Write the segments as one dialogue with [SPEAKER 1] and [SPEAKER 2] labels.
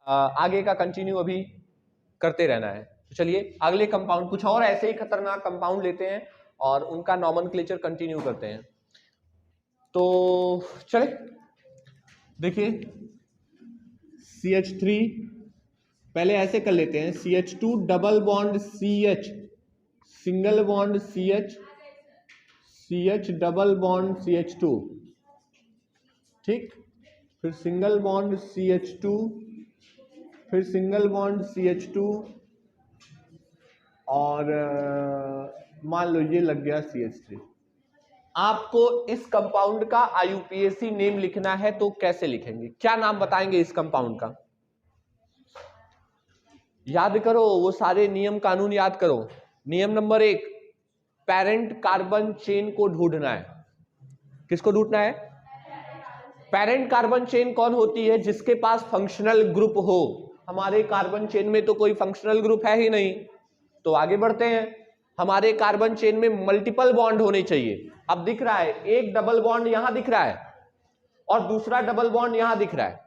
[SPEAKER 1] आगे का कंटिन्यू अभी करते रहना है। तो चलिए अगले कंपाउंड, कुछ और ऐसे ही खतरनाक कंपाउंड लेते हैं और उनका नॉमेनक्लेचर कंटिन्यू करते हैं। तो चले देखिए CH3 पहले ऐसे कर लेते हैं, CH2 double bond CH single bond CH CH double bond CH2, ठीक, फिर सिंगल बॉन्ड CH2, फिर सिंगल बॉन्ड CH2 और मान लो ये लग गया CH3। आपको इस कंपाउंड का IUPAC नेम लिखना है तो कैसे लिखेंगे, क्या नाम बताएंगे इस कंपाउंड का? याद करो, वो सारे नियम कानून याद करो। नियम नंबर 1, पेरेंट कार्बन चेन को ढूंढना है। किसको ढूंढना है? पेरेंट कार्बन चेन कौन होती है? जिसके पास फंक्शनल ग्रुप हो। हमारे कार्बन चेन में तो कोई फंक्शनल ग्रुप है ही नहीं। तो आगे बढ़ते हैं, हमारे कार्बन चेन में मल्टीपल बॉन्ड होने चाहिए। अब दिख रहा है एक डबल बॉन्ड यहां दिख रहा है और दूसरा डबल बॉन्ड यहां दिख रहा है।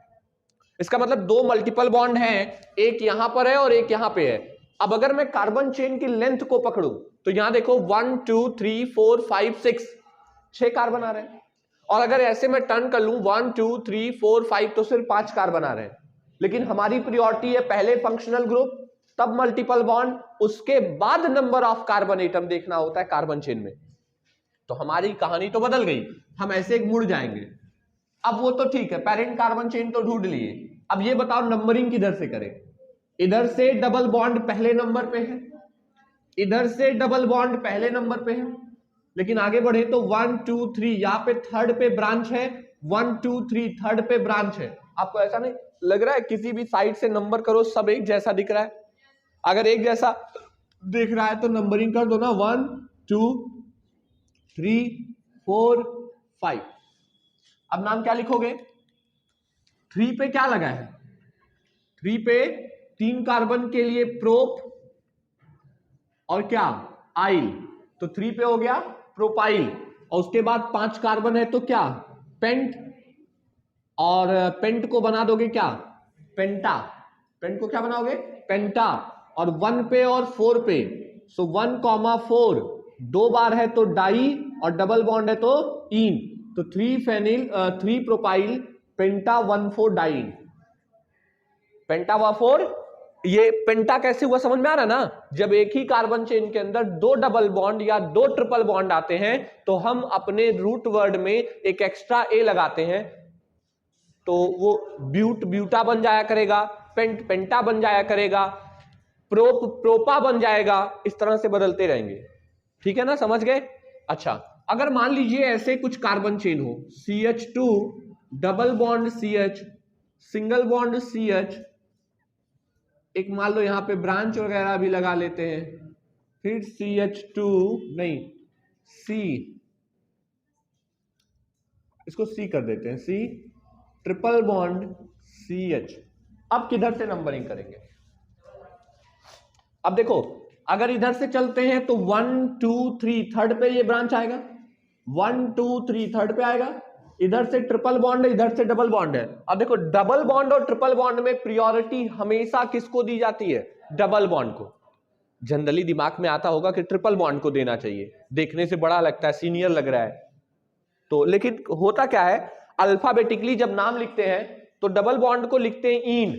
[SPEAKER 1] इसका मतलब दो मल्टीपल बॉन्ड हैं, एक यहां पर है और एक यहां पे है। अब अगर मैं कार्बन चेन की लेंथ को पकड़ूं तो यहां देखो 1 2 3 4 5 6 6 कार्बन आ रहे हैं। और अगर ऐसे मैं टर्न कर लूं 1 2 3 4 5 तो सिर्फ 5 कार्बन आ रहे हैं। लेकिन हमारी प्रायोरिटी है पहले फंक्शनल ग्रुप, तब मल्टीपल बॉन्ड, उसके बाद नंबर ऑफ कार्बन एटम देखना होता है कार्बन चेन में। तो हमारी कहानी तो बदल गई, हम ऐसे मुड़ जाएंगे। अब वो तो ठीक है, पेरेंट कार्बन चेन तो ढूंढ लिए, अब ये बताओ नंबरिंग किधर से करें? इधर से डबल बॉन्ड पहले नंबर पे है, इधर से डबल बॉन्ड पहले नंबर पे है, लेकिन आगे बढ़े तो 1 2 3 यहां पे थर्ड पे ब्रांच है, 1 2 3 थर्ड पे ब्रांच है। आपको ऐसा नहीं लग रहा है किसी भी साइड से नंबर करो सब एक जैसा दिख रहा है? अगर एक जैसा दिख रहा है तो नंबरिंग कर दो ना, 1 2 3 4 5। अब नाम क्या लिखोगे? 3 पे क्या लगा है? 3 पे 3 कार्बन के लिए प्रोप और क्या आइल, तो 3 पे हो गया प्रोपाइल। और उसके बाद 5 कार्बन है तो क्या पेंट, और पेंट को बना दोगे क्या पेंटा, पेंट को क्या बनाओगे पेंटा। और 1 पे और 4 पे, सो 1, 4 दो बार है तो डाई और डबल बॉन्ड है तो इन, तो 3 फेनिल 3 प्रोपाइल पेंटा 1 4 डाइन, पेंटा 1 4। ये पेंटा कैसे हुआ समझ में आ रहा है ना? जब एक ही कार्बन चेन के अंदर दो डबल बॉन्ड या दो ट्रिपल बॉन्ड आते हैं तो हम अपने रूट वर्ड में एक एक्स्ट्रा ए लगाते हैं, तो वो ब्यूट ब्यूटा बन जाया करेगा, पेंट पेंटा बन जाया करेगा, प्रोप प्रोपा बन जाएगा, इस तरह से बदलते रहेंगे। ठीक है ना, समझ गए? अच्छा, अगर मान लीजिए ऐसे कुछ कार्बन चेन हो, CH2 double bond CH single bond CH, एक मान लो यहां पे ब्रांच वगैरह भी लगा लेते हैं, फिर CH2 नहीं C, इसको C कर देते हैं, C ट्रिपल बॉन्ड CH। अब किधर से नंबरिंग करेंगे? अब देखो अगर इधर से चलते हैं तो 1 2 3 थर्ड पे ये ब्रांच आएगा, 1 2 3 थर्ड पे आएगा, इधर से ट्रिपल बॉन्ड है, इधर से डबल बॉन्ड है। अब देखो डबल बॉन्ड और ट्रिपल बॉन्ड में प्रायोरिटी हमेशा किसको दी जाती है? डबल बॉन्ड को। जनरली दिमाग में आता होगा कि ट्रिपल बॉन्ड को देना चाहिए, देखने से बड़ा लगता है, सीनियर लग रहा है। तो लेकिन होता क्या है, अल्फाबेटिकली जब नाम लिखते हैं तो डबल बॉन्ड को लिखते हैं इन,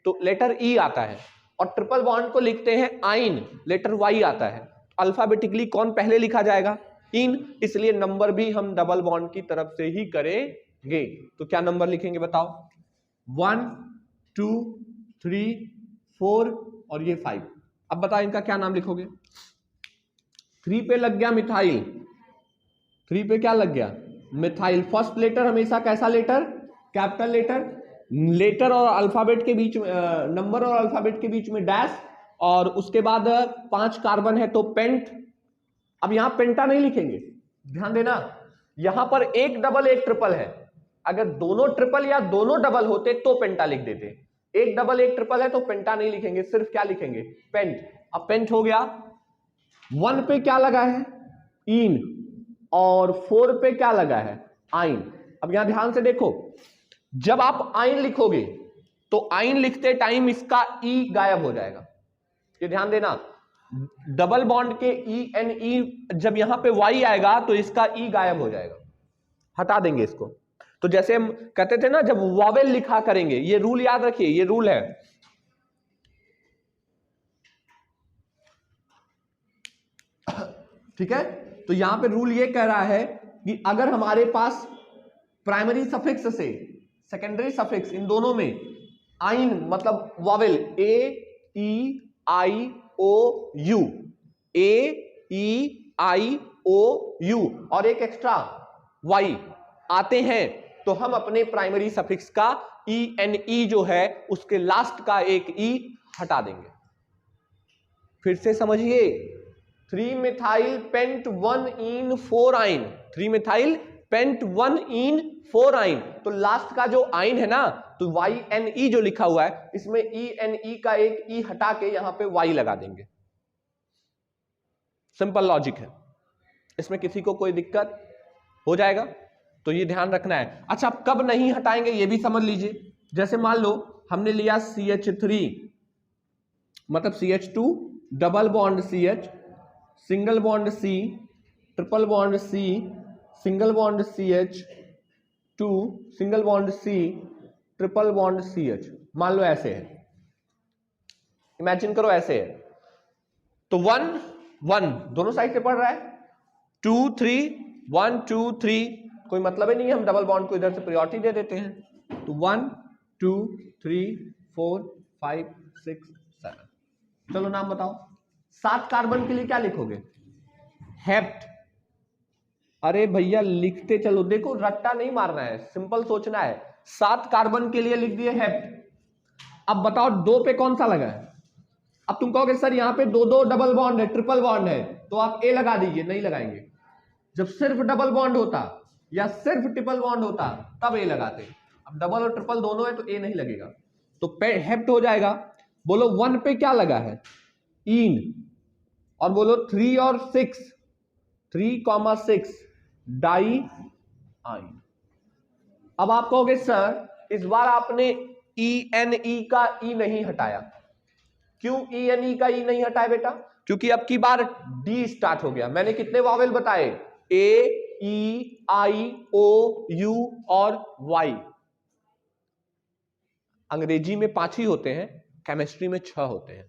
[SPEAKER 1] तो लेटर ई आता है, और ट्रिपल बॉन्ड को लिखते हैं आइन, लेटर वाई आता है। अल्फाबेटिकली कौन पहले लिखा जाएगा? इन, इसलिए नंबर भी हम डबल बॉन्ड की तरफ से ही करेंगे। तो क्या नंबर लिखेंगे बताओ? 1 2 3 4 और ये 5। अब बताओ इनका क्या नाम लिखोगे? 3 पे लग गया मिथाइल, 3 पे क्या लग गया? मिथाइल। फर्स्ट लेटर हमेशा कैसा लेटर? Capital letter. लेटर और अल्फाबेट के बीच में नंबर और अल्फाबेट के बीच में डैश, और उसके बाद 5 कार्बन है तो पेंट। अब यहां पेंटा नहीं लिखेंगे, ध्यान देना, यहां पर एक डबल एक ट्रिपल है, अगर दोनों ट्रिपल या दोनों डबल होते तो पेंटा लिख देते, एक डबल एक ट्रिपल है तो पेंटा नहीं लिखेंगे, सिर्फ क्या लिखेंगे? पेंट। अब पेंट हो गया। 1 पे क्या लगा है? इन, और 4 पे क्या लगा है? आइन। अब यहां ध्यान से देखो, जब आप आइन लिखोगे तो आइन लिखते टाइम इसका ई गायब हो जाएगा। ये ध्यान देना, डबल बॉन्ड के ई एन ई जब यहां पे वाई आएगा तो इसका ई गायब हो जाएगा, हटा देंगे इसको। तो जैसे हम कहते थे ना जब वॉवेल लिखा करेंगे, ये रूल याद रखिए, ये रूल है। ठीक है, तो यहां पे रूल ये कह रहा है कि अगर हमारे पास प्राइमरी सफिक्स से सेकेंडरी सफिक्स इन दोनों में आइन मतलब vowel A E I O U, A E I O U और एक एक्स्ट्रा वाई आते हैं तो हम अपने प्राइमरी सफिक्स का ई एन ई जो है उसके लास्ट का एक ई हटा देंगे। फिर से समझिए, 3 मिथाइल पेंट 1 इन 4 आइन, 3 मिथाइल पेंट 1 इन 4 आइन, तो लास्ट का जो आइन है ना, तो वाई एन ई जो लिखा हुआ है इसमें ई एन ई का एक ई हटा के यहां पे वाई लगा देंगे। सिंपल लॉजिक है, इसमें किसी को कोई दिक्कत हो जाएगा? तो ये ध्यान रखना है। अच्छा, अब कब नहीं हटाएंगे ये भी समझ लीजिए। जैसे मान लो हमने लिया CH3 मतलब CH2 double bond CH, single bond C, triple bond C, single bond CH2, single bond C, triple bond CH। मान लो ऐसे है, इमेजिन करो ऐसे है, तो 1 1 दोनों साइड से पढ़ रहा है, 2 3 1 2 3, कोई मतलब ही नहीं है, हम डबल बॉन्ड को इधर से प्रायोरिटी दे देते हैं। तो 1 2 3 4 5 6 7। चलो नाम बताओ। 7 कार्बन के लिए क्या लिखोगे? हेप्ट। अरे भैया लिखते चलो, देखो रट्टा नहीं मारना है, सिंपल सोचना है। 7 कार्बन के लिए लिख दिए हेप्ट। अब बताओ 2 पे कौन सा लगा है? अब तुम कहोगे सर यहाँ पे 2 डबल बॉन्ड है, ट्रिपल बॉन्ड है, तो आप ए लगा दीजिए। नहीं लगाएंगे, जब सिर्फ डबल बॉन्ड होता या सिर्फ ट्रिपल बॉन्ड होता तब ए लगाते। अब डबल और ट्रिपल दोनों है तो ए नहीं लगेगा, तो हेप्ट हो जाएगा। बोलो 1 पे क्या लगा है? इन। और बोलो 3 और 6, 3,6 डाई आइन। अब आप कहोगे सर इस बार आपने ई एन ई का ई नहीं हटाया। क्यों ई एन ई का ई नहीं हटाया बेटा? क्योंकि अब की बार डी स्टार्ट हो गया। मैंने कितने वावेल बताए? ए ई आई ओ यू और वाई। अंग्रेजी में 5 ही होते हैं, केमिस्ट्री में 6 होते हैं।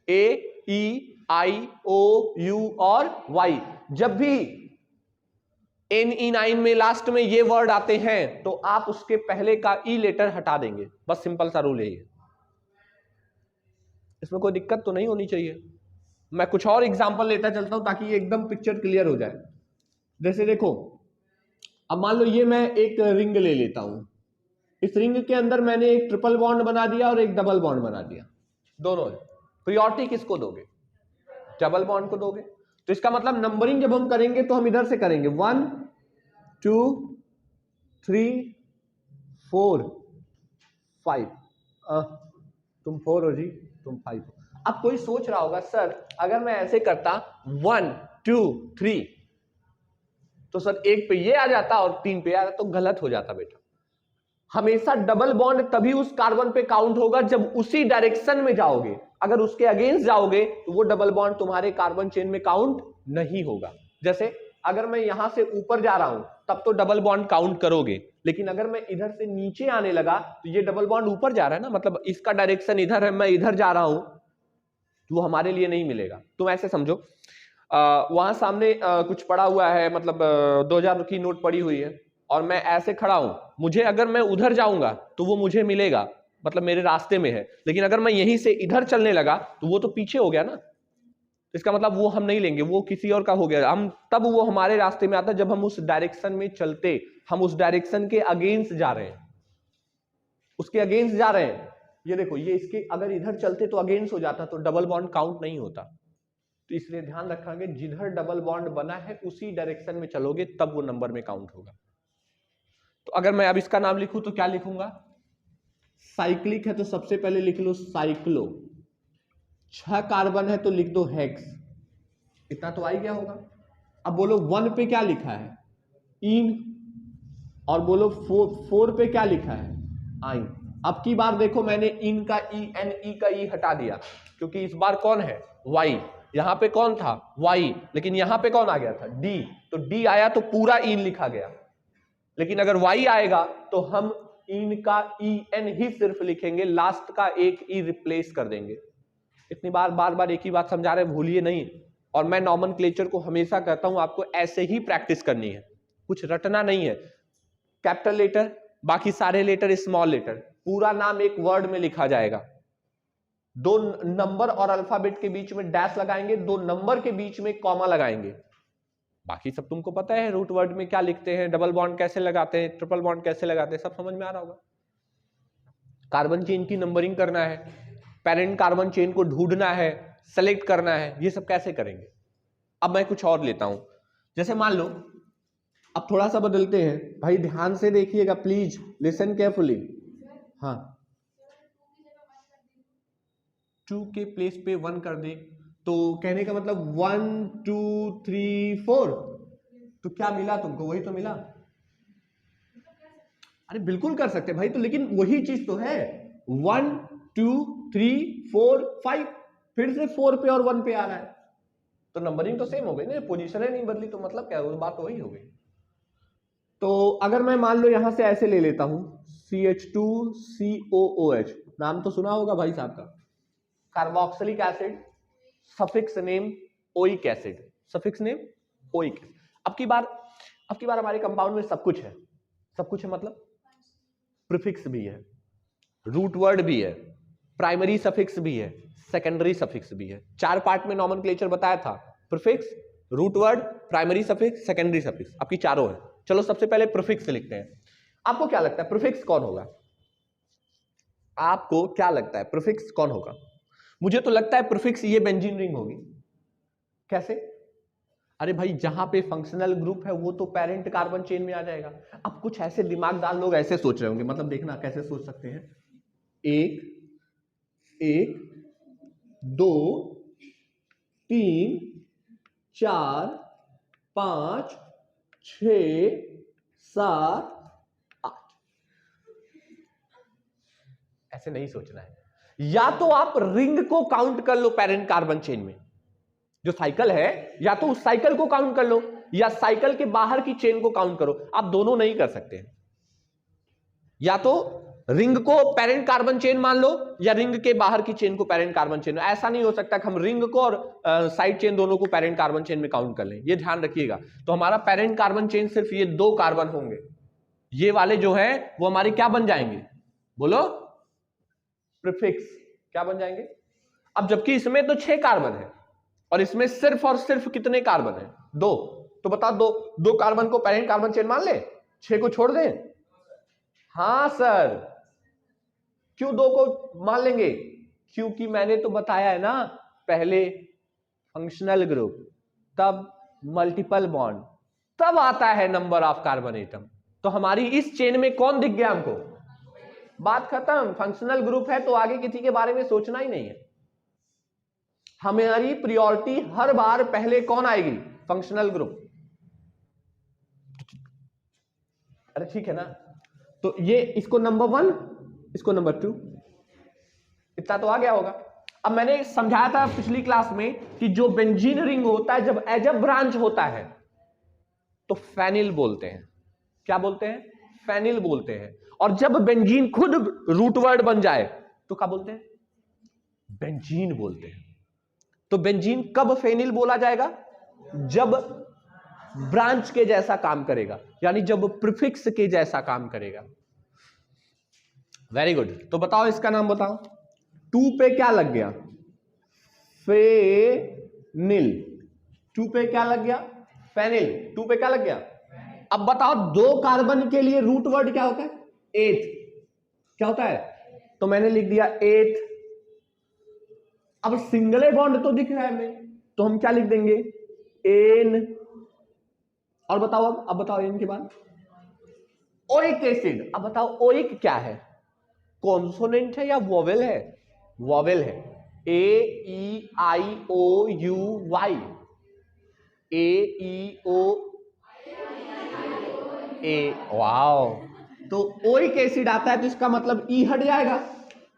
[SPEAKER 1] ए ई आई ओ यू और वाई। जब भी NE9 में लास्ट में ये वर्ड आते हैं तो आप उसके पहले का ई लेटर हटा देंगे। बस सिंपल सा रूल है ये, इसमें कोई दिक्कत तो नहीं होनी चाहिए। मैं कुछ और एग्जांपल लेता चलता हूं ताकि ये एकदम पिक्चर क्लियर हो जाए। जैसे देखो, अब मान लो ये मैं एक रिंग ले लेता हूं, इस रिंग के अंदर मैंने एक ट्रिपल बॉन्ड बना दिया और एक डबल बॉन्ड बना दिया, दोनों है। प्रायोरिटी किसको दोगे? डबल बॉन्ड को दोगे। तो इसका मतलब नंबरिंग जब हम करेंगे तो हम इधर से करेंगे 1 2 3 4 5। तुम 4 हो जी, तुम 5 हो। अब कोई सोच रहा होगा सर अगर मैं ऐसे करता 1 2 3 तो सर 1 पे ये आ जाता और 3 पे आ जाता, तो गलत हो जाता बेटा। हमेशा डबल बॉन्ड तभी उस कार्बन पे काउंट होगा जब उसी डायरेक्शन में जाओगे। अगर उसके अगेंस्ट जाओगे तो वो डबल बॉन्ड तुम्हारे कार्बन चेन में काउंट नहीं होगा। जैसे अगर मैं यहां से ऊपर जा रहा हूं तब तो डबल बॉन्ड काउंट करोगे, लेकिन अगर मैं इधर से नीचे आने लगा तो ये डबल बॉन्ड ऊपर जा रहा है ना, मतलब इसका डायरेक्शन इधर है, मैं इधर जा रहा हूं, तो वो हमारे लिए नहीं मिलेगा। तुम ऐसे समझो, वहां सामने कुछ पड़ा हुआ है, मतलब 2000 की नोट पड़ी हुई है और मैं ऐसे खड़ा हूं, मुझे अगर मैं उधर जाऊंगा तो वो मुझे मिलेगा, मतलब मेरे रास्ते में है। लेकिन अगर मैं यहीं से इधर चलने लगा तो वो तो पीछे हो गया ना, इसका मतलब वो हम नहीं लेंगे, वो किसी और का हो गया। हम तब वो हमारे रास्ते में आता जब हम उस डायरेक्शन में चलते, हम उस डायरेक्शन के अगेंस्ट जा रहे हैं, उसके अगेंस्ट जा रहे हैं। ये देखो, ये इसके अगर इधर चलते तो अगेंस्ट हो जाता, तो डबल बॉन्ड काउंट नहीं होता। तो इसलिए ध्यान रखेंगे जिधर डबल बॉन्ड बना है उसी डायरेक्शन में चलोगे तब वो नंबर में काउंट होगा। तो अगर मैं अब इसका नाम लिखूं तो क्या लिखूंगा? साइक्लिक है तो सबसे पहले लिख लो साइक्लो। 6 कार्बन है तो लिख दो हेक्स। इतना तो आ ही गया होगा। अब बोलो 1 पे क्या लिखा है? इन। और बोलो 4 पे क्या लिखा है? आइन। अब की बार देखो मैंने इन का ई एन ई का ई हटा दिया, क्योंकि इस बार कौन है, वाई, यहां पे कौन था, वाई, लेकिन यहां पे कौन आ गया था, डी, तो डी आया तो पूरा इन लिखा गया। लेकिन अगर वाई आएगा तो हम इन का ई एन ही सिर्फ लिखेंगे, लास्ट का एक ई रिप्लेस कर देंगे। इतनी बार बार बार एक ही बात समझा रहे, भूलिए नहीं। और मैं नॉमेनक्लेचर को हमेशा कहता हूं आपको ऐसे ही प्रैक्टिस करनी है, कुछ रटना नहीं है। कैपिटल लेटर, बाकी सारे लेटर स्मॉल लेटर, पूरा नाम एक वर्ड में लिखा जाएगा। 2 नंबर और अल्फाबेट के बीच में डैश लगाएंगे, 2 नंबर के बीच में कॉमा लगाएंगे। बाकी सब तुमको पता है, रूट वर्ड में क्या लिखते हैं, डबल बॉन्ड कैसे लगाते हैं, ट्रिपल बॉन्ड कैसे लगाते हैं, सब समझ में आ रहा होगा। कार्बन चेन की नंबरिंग करना है, पेरेंट कार्बन चेन को ढूंढना है, सेलेक्ट करना है, ये सब कैसे करेंगे। अब मैं कुछ और लेता हूं, जैसे मान लो, अब थोड़ा सा बदलते हैं, भाई ध्यान से देखिएगा प्लीज, लिसन केयरफुली। हाँ, 2 के प्लेस पे 1 कर दे, तो कहने का मतलब 1 2 3 4, तो क्या मिला तुमको, वही तो मिला। अरे बिल्कुल कर सकते भाई, तो लेकिन वही चीज तो है, 1 2 3 4 5, फिर से 4 पे और 1 पे आ रहा है, तो नंबरिंग तो सेम हो गई ना, पोजीशन नहीं बदली, तो मतलब क्या, बात तो वही हो गई। तो अगर मैं मान लो यहां से ऐसे ले लेता हूं, CH2COOH, नाम तो सुना होगा भाई साहब का, carboxylic acid, suffix name oic acid, suffix name oic. अब की बार हमारे कंपाउंड में सब कुछ है, सब कुछ है मतलब प्रीफिक्स भी है, रूट वर्ड भी है, प्राइमरी सफिक्स भी है, सेकेंडरी सफिक्स भी है। 4 पार्ट में नॉमेनक्लेचर बताया था, prefix, root word, primary suffix, secondary suffix, आपकी चारों है। चलो सबसे पहले प्रीफिक्स लिखते हैं। आपको क्या लगता है प्रीफिक्स कौन होगा, आपको क्या लगता है प्रीफिक्स कौन होगा? मुझे तो लगता है प्रीफिक्स ये बेंजीन रिंग होगी। कैसे? अरे भाई जहां पे फंक्शनल ग्रुप है वो तो पेरेंट कार्बन चेन में आ जाएगा। अब कुछ ऐसे दिमागदार लोग ऐसे सोच रहे होंगे, मतलब देखना कैसे सोच सकते हैं, 1 1 2 3 4 5 6 7 8, ऐसे नहीं सोचना है। या तो आप रिंग को काउंट कर लो पेरेंट कार्बन चेन में, जो साइकिल है, या तो उस साइकिल को काउंट कर लो, या साइकिल के बाहर की चेन को काउंट करो। आप दोनों नहीं कर सकते, या तो रिंग को पेरेंट कार्बन चेन मान लो, या रिंग के बाहर की चेन को पेरेंट कार्बन चेन। ऐसा नहीं हो सकता कि हम रिंग को और साइड चेन दोनों को पेरेंट कार्बन चेन में काउंट कर लें, ये ध्यान रखिएगा। तो हमारा पेरेंट कार्बन चेन सिर्फ ये 2 कार्बन होंगे, ये वाले जो है वो हमारे क्या बन जाएंगे, बोलो, प्रीफिक्स, क्या बन जाएंगे। अब जबकि इसमें तो 6 कार्बन है और इसमें सिर्फ और सिर्फ कितने कार्बन है, 2, तो बता दो कार्बन को पेरेंट कार्बन चेन मान ले, 6 को छोड़ दें। हाँ सर, क्यों 2 को मान लेंगे, क्योंकि मैंने तो बताया है ना, पहले फंक्शनल ग्रुप, तब मल्टीपल बॉन्ड, तब आता है नंबर ऑफ कार्बन एटम। तो हमारी इस चेन में कौन दिख गया हमको, बात खत्म। फंक्शनल ग्रुप है तो आगे किसी के बारे में सोचना ही नहीं है। हमारी प्रायोरिटी हर बार पहले कौन आएगी, फंक्शनल ग्रुप। अरे ठीक है ना, तो ये इसको नंबर 1, इसको नंबर 2, इतना तो आ गया होगा। अब मैंने समझाया था पिछली क्लास में कि जो बेंजीन रिंग होता है जब एज अ ब्रांच होता है तो फेनिल बोलते हैं। क्या बोलते हैं, फेनिल बोलते हैं। और जब बेंजीन खुद रूट वर्ड बन जाए तो क्या बोलते हैं, बेंजीन बोलते हैं। तो बेंजीन कब फेनिल बोला जाएगा, जब ब्रांच के जैसा काम करेगा, यानी जब प्रीफिक्स के जैसा काम करेगा। Very good. तो बताओ इसका नाम बताओ, 2 पे क्या लग गया, फेनिल। 2 पे क्या लग गया, फेनिल। 2 पे क्या लग गया। अब बताओ 2 कार्बन के लिए रूट वर्ड क्या होता है, 8, क्या होता है, तो मैंने लिख दिया 8। अब सिंगल बॉन्ड तो दिख रहा है हमें, तो हम क्या लिख देंगे, एन। और बताओ, अब बताओ एन के बाद ओइक एसिड। अब बताओ ओइक क्या है, कॉन्सोनेंट है या वोवेल है, वोवेल है, AEIOUY, AEO A, वाओ, तो ओइक एसिड आता है तो इसका मतलब ई हट जाएगा,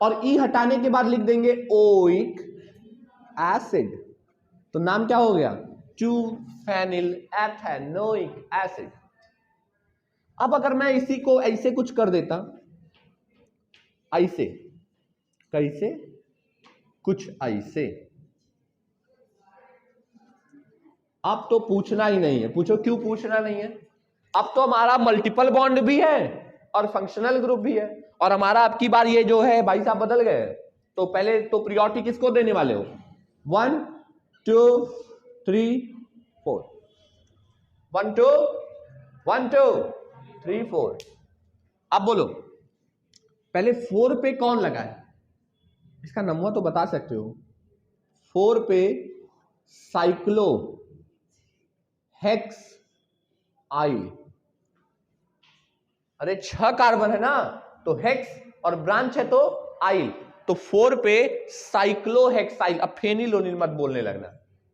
[SPEAKER 1] और ई हटाने के बाद लिख देंगे ओइक एसिड, तो नाम क्या हो गया? 2-फेनिल एथेनोइक एसिड। अब अगर मैं इसी को ऐसे कुछ कर देता, ऐसे, कैसे? कुछ ऐसे, अब तो पूछना ही नहीं है। पूछो क्यों पूछना नहीं है? अब तो हमारा मल्टीपल बॉन्ड भी है और फंक्शनल ग्रुप भी है, और हमारा अब की बार ये जो है भाई साहब बदल गए। तो पहले तो प्रियोरिटी किसको देने वाले हो? 1 2 3 4, 1 2 1 2 3 4। अब बोलो पहले 4 पे कौन लगा है? इसका नंबर तो बता सकते हो। 4 पे साइक्लो हेक्स आई। अरे 6 कार्बन है ना, तो हेक्स और ब्रांच है तो आइल, तो 4 पे साइक्लोहेक्साइल। अब फेनिलोनिल मत बोलने लगना।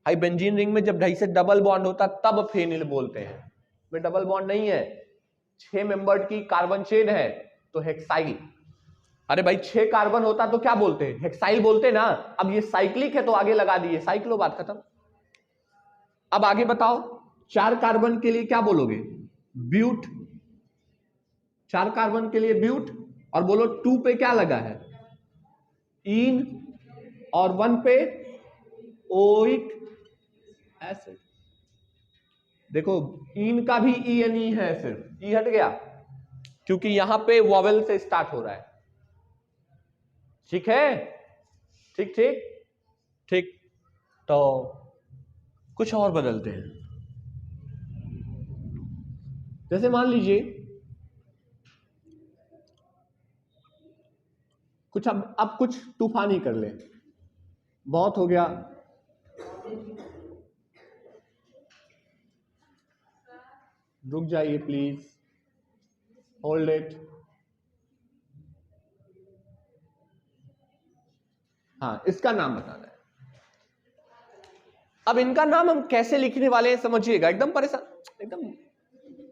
[SPEAKER 1] हाई बेंजीन रिंग में जब ढाई से डबल बॉन्ड होता तब फेनिल बोलते हैं, में डबल बॉन्ड नहीं है। 6 मेंबर्ड की कार्बन चेन है तो हेक्साइल। अरे भाई 6 कार्बन होता तो क्या बोलते हैं? हेक्साइल बोलते ना। अब ये साइक्लिक है तो आगे लगा दिए साइक्लो, बात खत्म। अब आगे बताओ 4 कार्बन के लिए क्या बोलोगे? ब्यूट। 4 कार्बन के लिए ब्यूट, और बोलो 2 पे क्या लगा है? इन, और 1 पे ओइक एसिड। देखो इन का भी ई एन ई है, सिर्फ ई हट गया क्योंकि यहां पे वॉवेल से स्टार्ट हो रहा है। ठीक है, ठीक ठीक ठीक। तो कुछ और बदलते हैं। जैसे मान लीजिए कुछ अब कुछ तूफानी कर ले। बहुत हो गया। रुक जाइए प्लीज, होल्ड इट। हाँ, इसका नाम बताना है। अब इनका नाम हम कैसे लिखने वाले हैं समझिएगा। एकदम परेशान, एकदम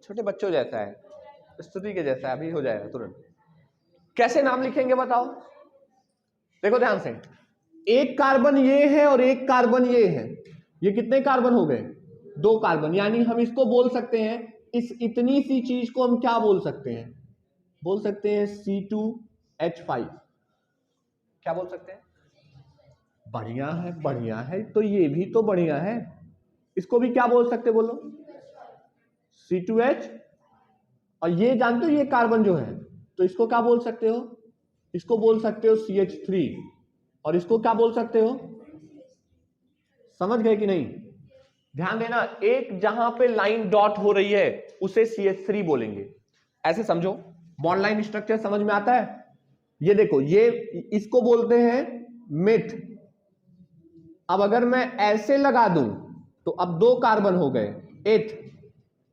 [SPEAKER 1] छोटे बच्चों जैसा है, स्तुति के जैसा है, अभी हो जाएगा तुरंत। कैसे नाम लिखेंगे बताओ? देखो ध्यान से, एक कार्बन ये है और एक कार्बन ये है। ये कितने कार्बन हो गए? 2 कार्बन। यानी हम इसको बोल सकते हैं, इस इतनी सी चीज को हम क्या बोल सकते हैं? बोल सकते हैं C2H5। क्या बोल सकते हैं? बढ़िया है, बढ़िया है। तो ये भी तो बढ़िया है, इसको भी क्या बोल सकते? बोलो C2H। और ये जानते हो ये कार्बन जो है, तो इसको क्या बोल सकते हो? इसको बोल सकते हो CH3। और इसको क्या बोल सकते हो? समझ गए कि नहीं? ध्यान देना, एक जहां पे लाइन डॉट हो रही है उसे CH3 बोलेंगे। ऐसे समझो, बॉन्ड लाइन स्ट्रक्चर समझ में आता है? ये देखो, ये इसको बोलते हैं मिथ। अब अगर मैं ऐसे लगा दूं तो अब 2 कार्बन हो गए, एथ।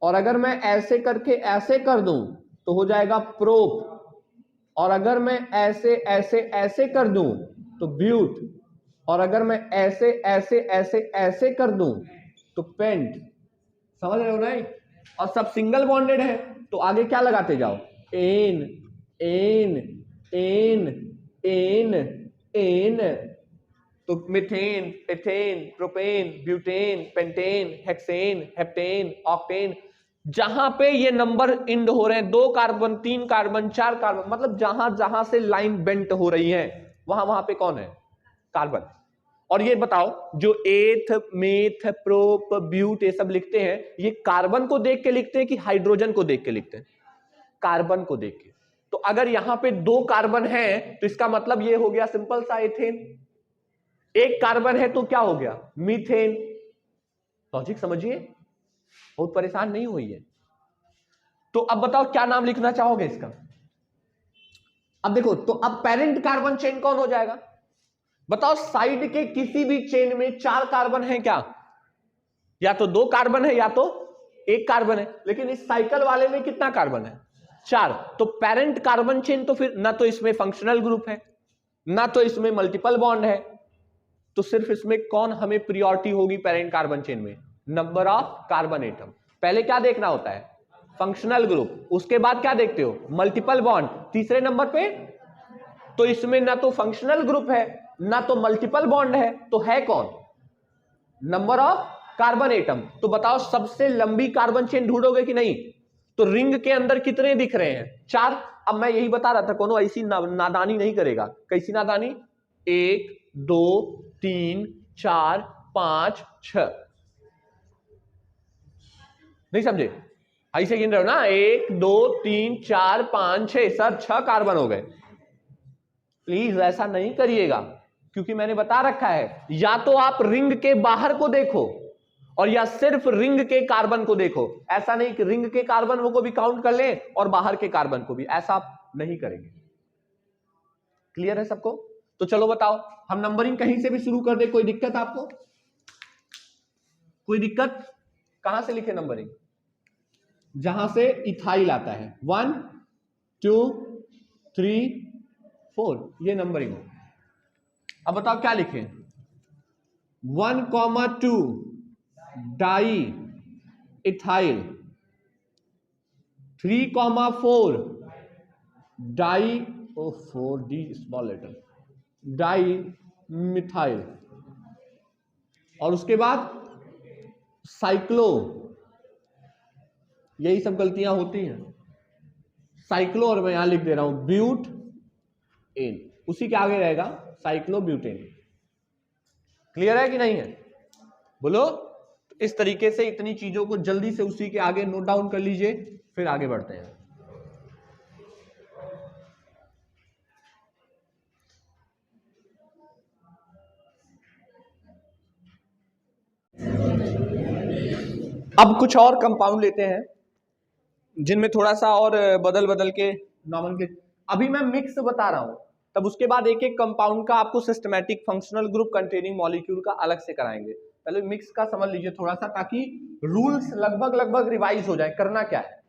[SPEAKER 1] और अगर मैं ऐसे करके ऐसे कर दूं तो हो जाएगा प्रोप। और अगर मैं ऐसे ऐसे ऐसे कर दूं तो ब्यूट। और अगर मैं ऐसे ऐसे ऐसे ऐसे कर दूं तो पेंट। समझ रहे हो नहीं? और सब सिंगल बॉन्डेड है तो आगे क्या लगाते जाओ? N N N N N. तो methane, ethane, propane, butane, pentane, hexane, heptane, octane. जहां पे ये नंबर इंड हो रहे हैं, 2 कार्बन, 3 कार्बन, 4 कार्बन, मतलब जहां जहां से लाइन बेंट हो रही है वहां वहां पे कौन है? कार्बन। और ये बताओ, जो एथ, मेथ, प्रोप, ब्यूट ये सब लिखते हैं, ये कार्बन को देख के लिखते हैं कि हाइड्रोजन को देख के लिखते हैं? कार्बन को देख के। तो अगर यहां पे 2 कार्बन है तो इसका मतलब ये हो गया सिंपल सा एथेन। 1 कार्बन है तो क्या हो गया? मीथेन। लॉजिक समझिए, बहुत परेशान नहीं हुई है। तो अब बताओ क्या नाम लिखना चाहोगे इसका? अब देखो, तो अब पेरेंट कार्बन चेन कौन हो जाएगा? बताओ, साइड के किसी भी चेन में 4 कार्बन है क्या? या तो 2 कार्बन है या तो 1 कार्बन है। लेकिन इस साइकिल वाले में कितना कार्बन है? 4। तो पेरेंट कार्बन चेन तो फिर ना तो इसमें फंक्शनल ग्रुप है, ना तो इसमें मल्टीपल बॉन्ड है। तो सिर्फ इसमें कौन हमें प्रियोरिटी होगी पेरेंट कार्बन चेन में? Number of carbon atom. पहले क्या देखना होता है? Functional group. उसके बाद क्या देखते हो, मल्टीपल बॉन्ड तीसरे नंबर पे। तो इसमें ना तो फंक्शनल ग्रुप है ना तो मल्टीपल बॉन्ड है, तो है कौन, नंबर ऑफ कार्बन एटम। तो बताओ सबसे लंबी कार्बन चेन ढूंढोगे कि नहीं। तो रिंग के अंदर कितने दिख रहे हैं, 4। अब मैं यही बता रहा था, कोनो ऐसी नादानी नहीं करेगा। कैसी नादानी, 1 2 3 4 5 6, नहीं समझे, ऐसे गिन रहे हो ना, 1 2 3 4 5 6, सर 6 कार्बन हो गए। प्लीज ऐसा नहीं करिएगा, क्योंकि मैंने बता रखा है, या तो आप रिंग के बाहर को देखो और या सिर्फ रिंग के कार्बन को देखो। ऐसा नहीं कि रिंग के कार्बन को भी काउंट कर लें और बाहर के कार्बन को भी, ऐसा आप नहीं करेंगे। क्लियर है सबको। तो चलो बताओ, हम नंबरिंग कहीं से भी शुरू कर दे, कोई दिक्कत आपको, कोई दिक्कत, कहां से लिखे नंबरिंग, जहां से इथाइल आता है, 1 2 3 4, ये नंबरिंग हो। अब बताओ क्या लिखें, 1,2 di ethyl, 3,4 di 4 D small letter di methyl, और उसके बाद साइक्लो, यही सब गलतियां होती हैं, साइक्लो, और मैं यहां लिख दे रहा हूं ब्यूट एन, उसी के आगे रहेगा साइक्लोब्यूटेन। क्लियर है कि नहीं है, बोलो। इस तरीके से इतनी चीजों को जल्दी से उसी के आगे नोट डाउन कर लीजिए, फिर आगे बढ़ते हैं। अब कुछ और कंपाउंड लेते हैं जिनमें थोड़ा सा और बदल बदल के नॉर्मल के, अभी मैं मिक्स बता रहा हूं, तब उसके बाद एक एक कंपाउंड का आपको systematic functional group containing molecule का अलग से कराएंगे। पहले मिक्स का समझ लीजिए थोड़ा सा, ताकि रूल्स लगभग रिवाइज हो जाए। करना क्या है,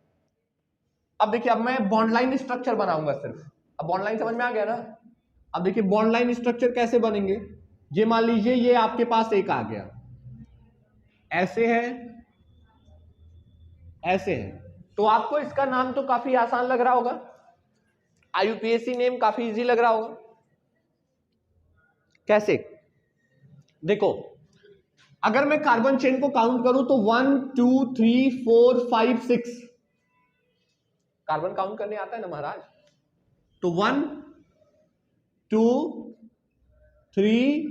[SPEAKER 1] अब देखिए, अब मैं बॉन्ड लाइन स्ट्रक्चर बनाऊंगा सिर्फ। अब बॉन्ड लाइन समझ में आ गया ना। अब देखिए बॉन्ड लाइन स्ट्रक्चर कैसे बनेंगे, ये मान लीजिए ये आपके पास एक आ गया, ऐसे है, ऐसे है, तो आपको इसका नाम तो काफी आसान लग रहा होगा, आईयूपीएसी नेम काफी इजी लग रहा होगा। कैसे, देखो, अगर मैं कार्बन चेन को काउंट करूं तो 1 2 3 4 5 6, कार्बन काउंट करने आता है ना महाराज। तो 1 2 3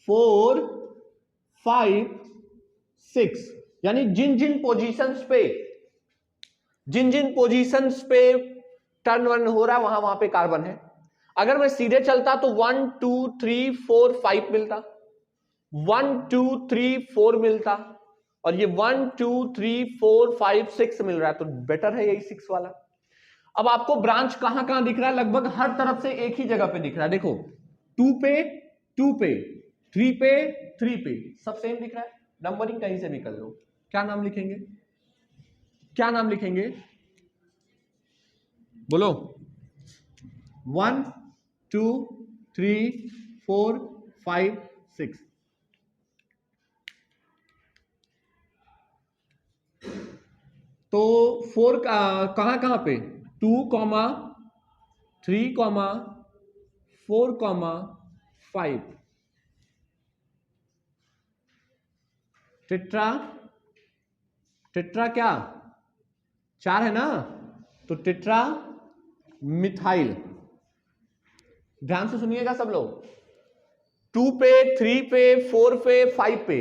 [SPEAKER 1] 4 5 6, यानी जिन जिन पोजीशंस पे टर्न वन हो रहा है वहां पे कार्बन है। अगर मैं सीधे चलता तो 1 2 3 4 5 मिलता, 1 2 3 4 मिलता, और ये 1 2 3 4 5 6 मिल रहा है, तो बेटर है यही 6 वाला। अब आपको ब्रांच कहां कहां दिख रहा है, लगभग हर तरफ से एक ही जगह पे दिख रहा है। देखो 2 पे 2 पे 3 पे 3 पे, सब सेम दिख रहा है। नंबरिंग कहीं से भी कर लो। क्या नाम लिखेंगे, क्या नाम लिखेंगे, बोलो। 1 2 3 4 5 6, तो 4 कहां कहां पे, 2, 3, 4, 5, टेट्रा, टेट्रा क्या 4 है ना, तो टेट्रा मिथाइल। ध्यान से सुनिएगा सब लोग, 2 पे 3 पे 4 पे 5 पे,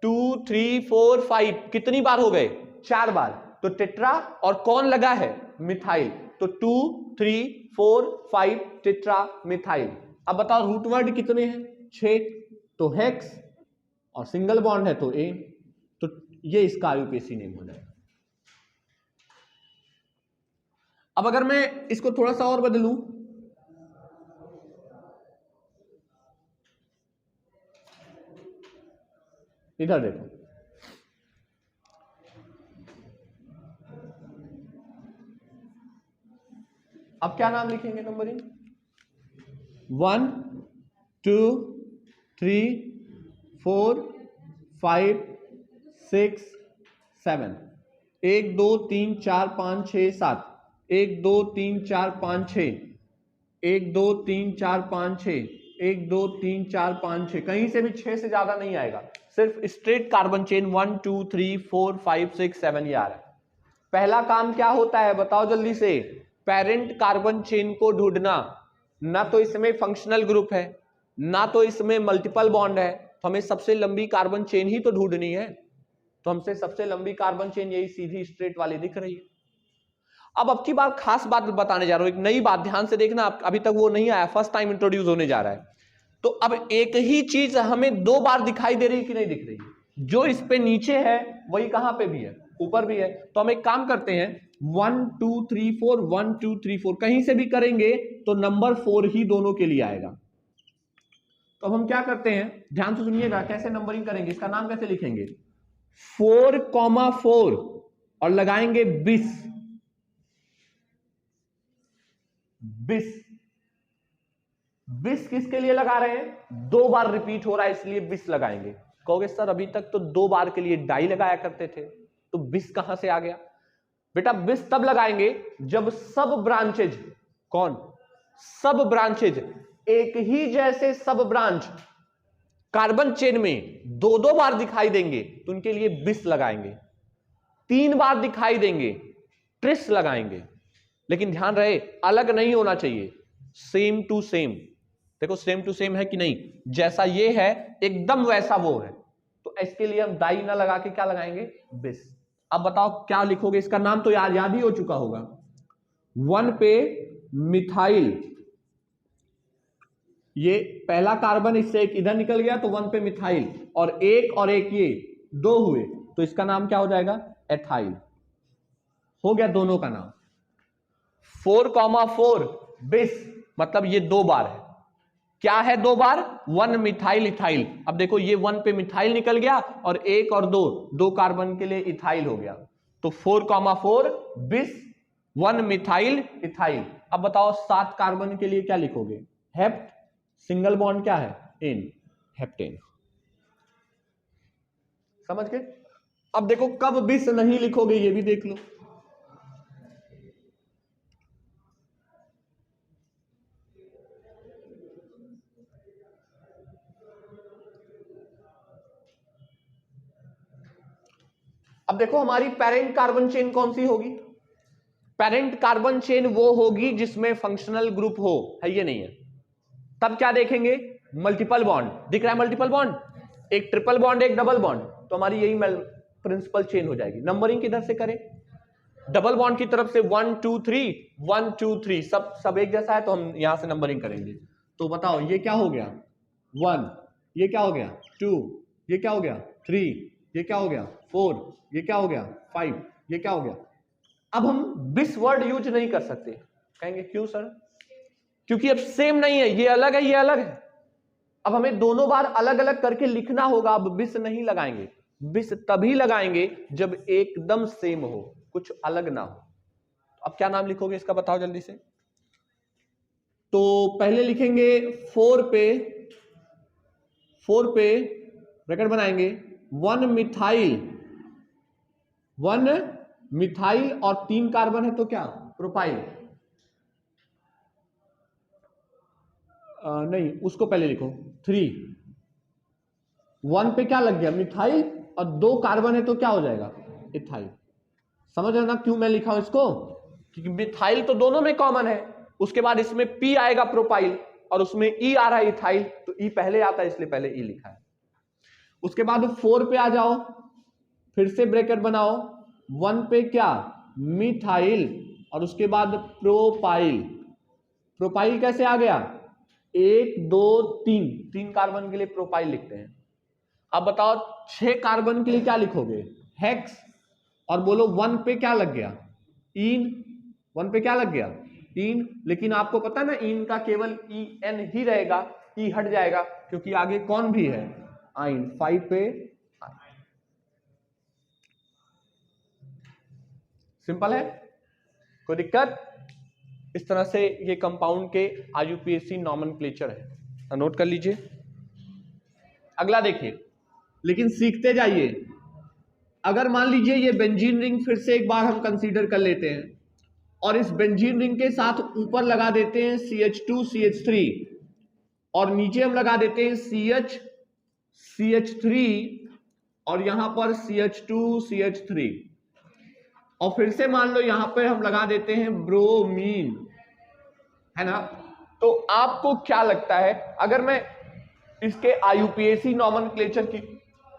[SPEAKER 1] 2 3 4 5 कितनी बार हो गए, 4 बार, तो टेट्रा, और कौन लगा है, मिथाइल, तो 2 3 4 5 टेट्रा मिथाइल। अब बताओ रूट वर्ड कितने हैं, 6, तो हेक्स, और सिंगल बॉन्ड है तो ए, तो ये इसका आईयूपीएसी नेम हो जाएगा। अब अगर मैं इसको थोड़ा सा और बदलूं, इधर देखो, अब क्या नाम लिखेंगे नंबरिंग, 1 2 3 4 5 6 7, 1 2 3 4 5 6 7, 1 2 3 4 5 6, 1 2 3 4 5 6, 1 2 3 4 5 6, कहीं से भी 6 से ज्यादा नहीं आएगा, सिर्फ स्ट्रेट कार्बन चेन 1 2 3 4 5 6 7 ये आ रहा है। पहला काम क्या होता है बताओ जल्दी से, पेरेंट कार्बन चेन को ढूंढना। ना तो इसमें फंक्शनल ग्रुप है, ना तो इसमें मल्टीपल बॉन्ड है, तो हमें सबसे लंबी कार्बन चेन ही तो ढूंढनी है। तो हमसे सबसे लंबी कार्बन चेन यही सीधी स्ट्रेट वाली दिख रही है। अब की बार खास बात बताने जा रहा हूं, एक नई बात ध्यान से देखना, अभी तक वो नहीं आया, फर्स्ट टाइम इंट्रोड्यूस होने जा रहा है। तो अब एक ही चीज हमें 2 बार दिखाई दे रही है कि नहीं दिख रही है? जो इस पे नीचे है वही कहां पे भी है, ऊपर भी है। तो हम एक काम करते हैं 1 2 3 4 1 2 3 4 कहीं से भी करेंगे तो नंबर 4 ही दोनों के लिए आएगा। तो अब हम क्या करते हैं, ध्यान से सुनिएगा कैसे नंबरिंग करेंगे, इसका नाम कैसे लिखेंगे, 4,4 और लगाएंगे 20। 20 किसके लिए लगा रहे हैं, 2 बार रिपीट हो रहा है इसलिए 20 लगाएंगे। कहोगे सर अभी तक तो 2 बार के लिए डाई लगाया करते थे, तो 20 कहां से आ गया? बेटा 20 तब लगाएंगे जब सब ब्रांचेज, कौन, सब ब्रांचेज, एक ही जैसे सब ब्रांच कार्बन चेन में 2-2 बार दिखाई देंगे तो उनके लिए 20 लगाएंगे। 3 बार दिखाई देंगे 30 लगाएंगे। लेकिन ध्यान रहे अलग नहीं होना चाहिए, सेम टू सेम। देखो सेम टू सेम है कि नहीं, जैसा ये है एकदम वैसा वो है। तो इसके लिए हम डाई ना लगा के क्या लगाएंगे, 20। अब बताओ क्या लिखोगे, इसका नाम तो याद ही हो चुका होगा। 1 पे मिथाइल, ये पहला कार्बन इससे एक इधर निकल गया तो 1 पे मिथाइल, और एक ये 2 हुए तो इसका नाम क्या हो जाएगा, एथाइल। हो गया दोनों का नाम। 4,4 20 मतलब ये 2 बार है। क्या है 2 बार, 1 मिथाइल इथाइल। अब देखो ये 1 पे मिथाइल निकल गया और 1 और 2 कार्बन के लिए इथाइल हो गया। तो 4,4 20 1 मिथाइल इथाइल। अब बताओ 7 कार्बन के लिए क्या लिखोगे, हेप्ट, सिंगल बॉन्ड क्या है, एन, हेप्टेन। समझ गए? अब देखो कब 20 नहीं लिखोगे ये भी देख लो। अब देखो हमारी पेरेंट कार्बन चेन कौन सी होगी, पेरेंट कार्बन चेन वो होगी जिसमें फंक्शनल ग्रुप हो, है ये नहीं है। तब क्या देखेंगे, मल्टीपल बॉन्ड दिख रहा है, मल्टीपल बॉन्ड, एक ट्रिपल बॉन्ड एक डबल बॉन्ड, तो हमारी यही प्रिंसिपल चेन हो जाएगी। नंबरिंग किधर से करें, डबल बॉन्ड की तरफ से 1 2 3 1 2 3, सब एक जैसा है तो हम यहां से नंबरिंग करेंगे। तो बताओ ये क्या हो गया 1, ये क्या हो गया 2, ये क्या हो गया 3, ये क्या हो गया 4, ये क्या हो गया 5, ये क्या हो गया। अब हम 20 वर्ड यूज नहीं कर सकते, कहेंगे क्यों सर, क्योंकि अब सेम नहीं है, ये अलग है ये अलग है। अब हमें दोनों बार अलग अलग करके लिखना होगा। अब 20 नहीं लगाएंगे, 20 तभी लगाएंगे जब एकदम सेम हो, कुछ अलग ना हो। अब क्या नाम लिखोगे इसका बताओ जल्दी से। तो पहले लिखेंगे 4 पे ब्रैकेट बनाएंगे 1 मिथाइल और 3 कार्बन है तो क्या, प्रोपाइल, नहीं उसको पहले लिखो 3, 1 पे क्या लग गया मिथाइल और 2 कार्बन है तो क्या हो जाएगा, इथाइल। समझ रहे ना क्यों मैं लिखा हूं इसको, क्योंकि मिथाइल तो दोनों में कॉमन है, उसके बाद इसमें P आएगा प्रोपाइल और उसमें E आ रहा है इथाइल, तो E पहले आता है इसलिए पहले E लिखा है। उसके बाद 4 पे आ जाओ, फिर से ब्रैकेट बनाओ, 1 पे क्या मिथाइल और उसके बाद प्रोपाइल। प्रोपाइल कैसे आ गया, 1 2 3 कार्बन के लिए प्रोपाइल लिखते हैं। अब बताओ 6 कार्बन के लिए क्या लिखोगे, हेक्स, और बोलो 1 पे क्या लग गया, इन, 1 पे क्या लग गया इन। लेकिन आपको पता है ना इन का केवल EN ही रहेगा, E हट जाएगा क्योंकि आगे कौन भी है, आइन। 5 पे सिंपल है, कोई दिक्कत। इस तरह से ये कंपाउंड के IUPAC नॉमेनक्लेचर है, नोट कर लीजिए। अगला देखिए, लेकिन सीखते जाइए, अगर मान लीजिए ये बेंजीन रिंग फिर से एक बार हम कंसीडर कर लेते हैं और इस बेंजीन रिंग के साथ ऊपर लगा देते हैं CH2 CH3 और नीचे हम लगा देते हैं CH CH3 और यहां पर CH2 CH3 और फिर से मान लो यहां पर हम लगा देते हैं ब्रोमीन, है ना। तो आपको क्या लगता है अगर मैं इसके IUPAC नॉमेनक्लेचर की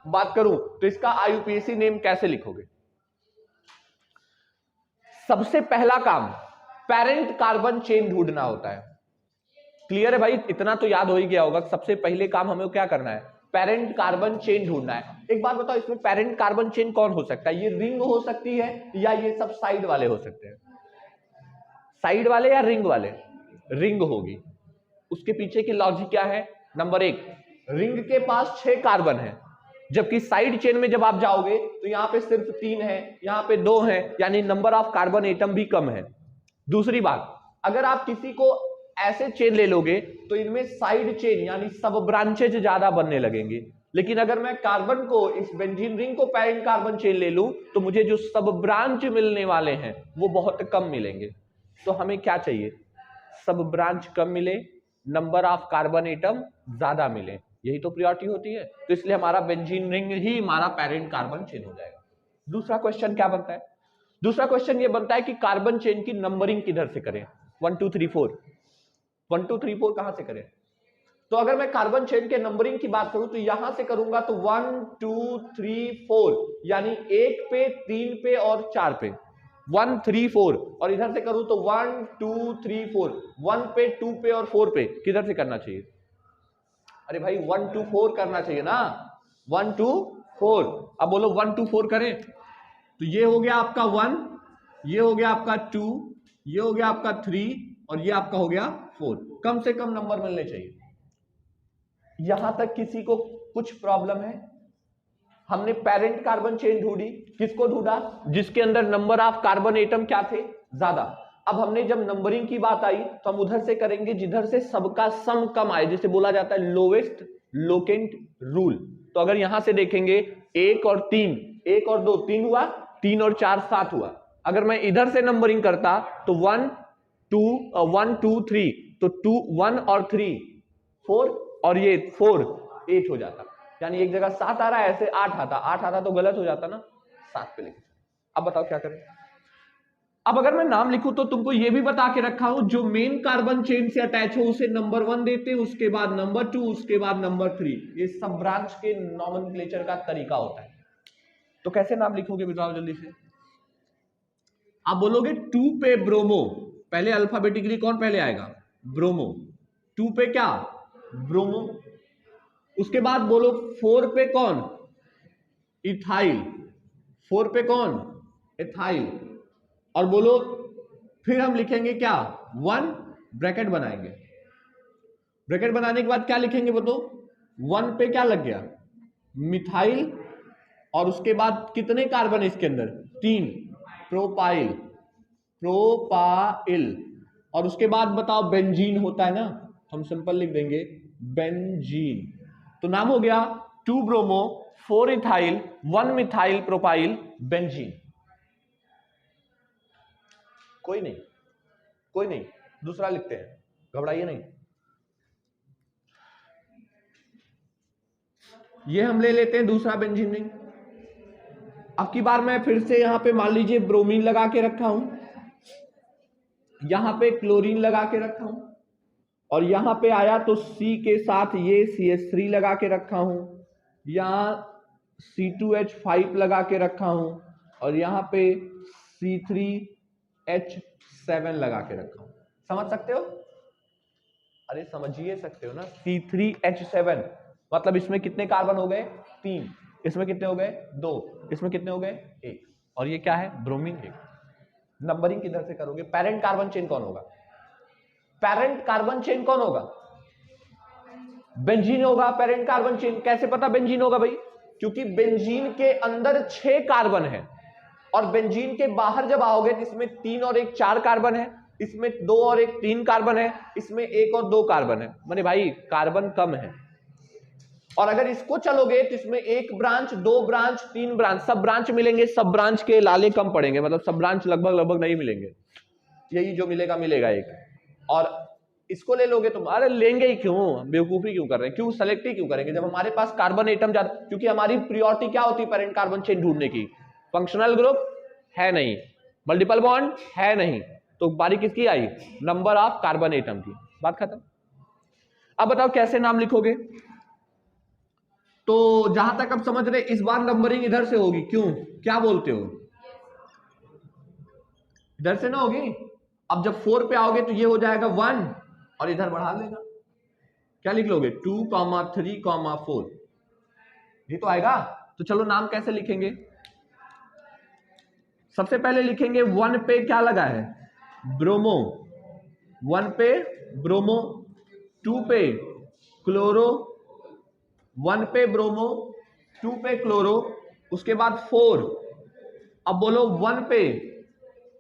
[SPEAKER 1] बात करूं तो इसका IUPAC नेम कैसे लिखोगे? सबसे पहला काम पेरेंट कार्बन चेन ढूंढना होता है। क्लियर है भाई? इतना तो याद हो ही गया होगा। सबसे पहले काम हमें क्या करना है? पेरेंट कार्बन चेन ढूंढना है। एक बात बताओ, इसमें पेरेंट कार्बन चेन कौन हो सकता है? ये रिंग हो सकती है या ये सब साइड वाले हो सकते हैं? साइड वाले या रिंग वाले? रिंग होगी। उसके पीछे की लॉजिक क्या है? नंबर एक, रिंग के पास 6 कार्बन है, जबकि साइड चेन में जब आप जाओगे तो यहां पे सिर्फ 3 है, यहां पे 2 है, यानी नंबर ऑफ कार्बन एटम भी कम है। दूसरी बात, अगर आप किसी को ऐसे चेन ले लोगे तो इनमें साइड चेन यानी सब ब्रांचेज ज्यादा बनने लगेंगे, लेकिन अगर मैं कार्बन को, इस बेंजीन रिंग को पेरेंट कार्बन चेन ले लूं तो मुझे जो सब ब्रांच मिलने वाले हैं वो बहुत कम मिलेंगे। तो हमें क्या चाहिए? सब ब्रांच कम मिले, नंबर ऑफ कार्बन एटम ज्यादा मिले, यही तो प्रायोरिटी होती है। तो इसलिए हमारा बेंजीन रिंग ही हमारा पेरेंट कार्बन चेन हो जाएगा। दूसरा क्वेश्चन क्या बनता है? दूसरा क्वेश्चन ये बनता है कि कार्बन चेन की नंबरिंग किधर से करें? 1 2 3 4, 1 2 3 4 कहां से करें? तो अगर मैं कार्बन चेन के नंबरिंग की बात करूं तो यहां से करूंगा तो 1 2 3 4, यानी 1 पे, 3 पे और 4 पे, 1 3 4। और इधर से करूं तो 1 2 3 4, 1 पे, 2 पे और 4 पे। किधर से करना चाहिए? अरे भाई 1 2 4 करना चाहिए ना, 1 2 4। अब बोलो 1 2 4 करें तो ये हो गया आपका 1, ये हो गया आपका 2, ये हो गया आपका 3 और ये आपका हो गया 4। कम से कम नंबर मिलने चाहिए। यहां तक किसी को कुछ प्रॉब्लम है? हमने पेरेंट कार्बन चेन ढूंढी, किसको ढूंढा? जिसके अंदर नंबर ऑफ कार्बन एटम क्या थे? ज्यादा। अब हमने जब नंबरिंग की बात आई तो हम उधर से करेंगे जिधर से सबका सम कम आए, जिसे बोला जाता है लोवेस्ट लोकेंट रूल। तो अगर यहां से देखेंगे 1 और 3, 1 और 2 3 हुआ, 3 और 4 7 हुआ। अगर मैं इधर से नंबरिंग करता तो 1 2 3, तो 2 1 और 3 4 और ये 4 8 हो जाता, यानी एक जगह 7 आ रहा है, ऐसे 8 आता, 8 आता तो गलत हो जाता ना, 7 पे लिखे। अब बताओ क्या करें? अब अगर मैं नाम लिखूं तो तुमको ये भी बता के रखा हूं, जो मेन कार्बन चेन से अटैच हो उसे नंबर 1 देते हैं, उसके बाद नंबर 2, उसके बाद नंबर 3। ये सब ब्रांच के नॉमेनक्लेचर का तरीका होता है। तो कैसे नाम लिखोगे बताओ जल्दी से? आप बोलोगे 2 पे ब्रोमो, पहले अल्फाबेटिकली कौन पहले आएगा? ब्रोमो। 2 पे क्या? ब्रोमो। उसके बाद बोलो 4 पे कौन? इथाइल। 4 पे कौन? इथाइल। और बोलो फिर हम लिखेंगे क्या? 1 ब्रैकेट बनाएंगे। ब्रैकेट बनाने के बाद क्या लिखेंगे बताओ? 1 पे क्या लग गया? मिथाइल। और उसके बाद कितने कार्बन है इसके अंदर? 3, प्रोपाइल। प्रोपाइल। और उसके बाद बताओ बेंजीन होता है ना, हम सिंपल लिख देंगे बेंजीन। तो नाम हो गया 2 bromo 4 ethyl 1 methyl propyl benzene. कोई नहीं, कोई नहीं, दूसरा लिखते हैं, घबराइए नहीं। ये हम ले लेते हैं दूसरा बेंजीन रिंग। अब की बार मैं फिर से यहां पे मान लीजिए ब्रोमीन लगा के रखा हूं, यहां पे क्लोरीन लगा के रखा हूं, और यहां पे आया तो C के साथ ये CH3 लगा के रखा हूं, यहां C2H5 लगा के रखा हूं, और यहां पे C3H7 लगा के रखा हूं। समझ सकते हो? अरे समझिए सकते हो ना। C3H7 मतलब इसमें कितने कार्बन हो गए? 3। इसमें कितने हो गए? 2। इसमें कितने हो गए? 1। और ये क्या है? ब्रोमीन 1। नंबरिंग किधर से करोगे? पेरेंट कार्बन चेन कौन होगा? पेरेंट कार्बन चेन कौन होगा? बेंजीन होगा पेरेंट कार्बन चेन। कैसे पता बेंजीन होगा भाई? क्योंकि बेंजीन के अंदर 6 कार्बन है, और बेंजीन के बाहर जब आओगे तो इसमें 3 और 1 4 कार्बन है, इसमें 2 और 1 3 कार्बन है, इसमें 1 और 2 कार्बन है। माने भाई कार्बन कम है। और अगर इसको चलोगे तो इसमें 1 ब्रांच, 2 ब्रांच, 3 ब्रांच, सब ब्रांच मिलेंगे, सब ब्रांच के लाले कम पड़ेंगे, मतलब सब ब्रांच लगभग नहीं मिलेंगे, यही जो मिलेगा मिलेगा एक। और इसको ले लोगे तुम, अरे लेंगे ही क्यों, बेवकूफी क्यों कर रहे हैं, क्यों सेलेक्ट ही क्यों करेंगे जब हमारे पास कार्बन एटम ज्यादा, क्योंकि हमारी प्रियोरिटी क्या होती है पैरेंट कार्बन चेन ढूंढने की, फंक्शनल ग्रुप है नहीं, मल्टीपल बॉन्ड है नहीं, तो बारी किसकी आई, नंबर ऑफ कार्बन एटम की, बात खत्म। अब बताओ कैसे नाम लिखोगे, तो जहां तक अब समझ रहे इस बार नंबरिंग इधर से होगी, क्यों, क्या बोलते हो, इधर से ना होगी। अब जब 4 पे आओगे तो ये हो जाएगा 1 और इधर बढ़ा लेगा, क्या लिख लोगे 2, 3, 4, ये तो आएगा। तो चलो नाम कैसे लिखेंगे, सबसे पहले लिखेंगे 1 पे क्या लगा है, ब्रोमो, 1 पे ब्रोमो, 2 पे क्लोरो, 1 पे ब्रोमो, 2 पे क्लोरो, उसके बाद 4, अब बोलो 1 पे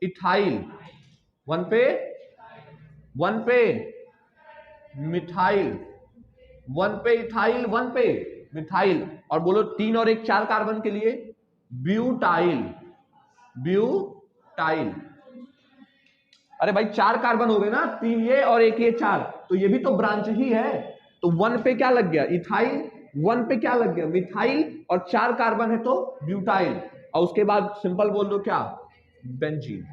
[SPEAKER 1] इथाइल, 1 पे मिथाइल, 1 पे इथाइल, 1 पे मिथाइल, और बोलो 3 और 1 4 कार्बन के लिए ब्यूटाइल, अरे भाई 4 कार्बन हो गए ना, 3 ये और 1 ये 4, तो ये भी तो ब्रांच ही है, तो 1 पे क्या लग गया इथाइल, 1 पे क्या लग गया मिथाइल, और 4 कार्बन है तो ब्यूटाइल, और उसके बाद सिंपल बोल दो क्या, बेंजीन।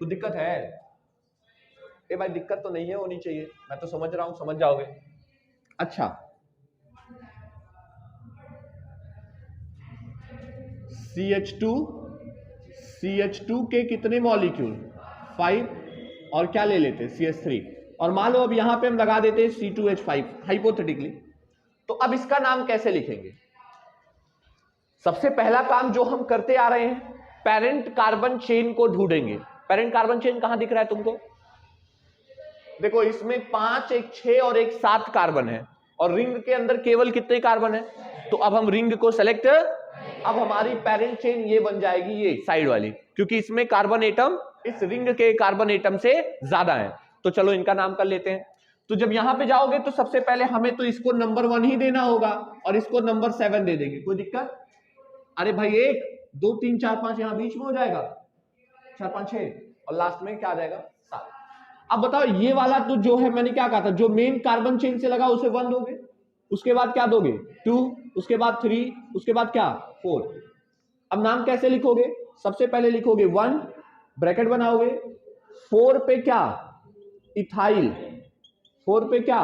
[SPEAKER 1] तो दिक्कत है, ए भाई दिक्कत तो नहीं है, होनी चाहिए, मैं तो समझ रहा हूं, समझ जाओगे। अच्छा, CH2 के कितने मॉलिक्यूल, 5, और क्या ले लेते CH3, और मान लो अब यहां पे हम लगा देते C2H5 हाइपोथेटिकली, तो अब इसका नाम कैसे लिखेंगे। सबसे पहला काम जो हम करते आ रहे हैं, पेरेंट कार्बन चेन को ढूंढेंगे। पेरेंट कार्बन चेन कहां दिख रहा है तुमको, देखो इसमें 5, एक 6 और एक 7 कार्बन है, और रिंग के अंदर केवल कितने कार्बन है, तो अब हम रिंग को सेलेक्ट, अब हमारी पेरेंट चेन ये बन जाएगी, ये साइड वाली, क्योंकि इसमें कार्बन एटम इस रिंग के कार्बन एटम से ज्यादा है, तो चलो इनका नाम कर लेते हैं। तो जब यहां पे जाओगे तो सबसे पहले हमें तो इसको नंबर 1 ही देना होगा, और इसको नंबर 7 दे देंगे, कोई दिक्कत, अरे भाई 1 2 3 4 5 यहां बीच में हो जाएगा, 4 5 6, और लास्ट में क्या आ जाएगा 7। अब बताओ ये वाला तो जो है, मैंने क्या कहा था, जो मेन कार्बन चेन से लगा उसे 1 दोगे, उसके बाद क्या दोगे 2, उसके बाद 3, उसके बाद क्या 4। अब नाम कैसे लिखोगे, सबसे पहले लिखोगे 1 ब्रैकेट बनाओगे, 4 पे क्या इथाइल, 4 पे क्या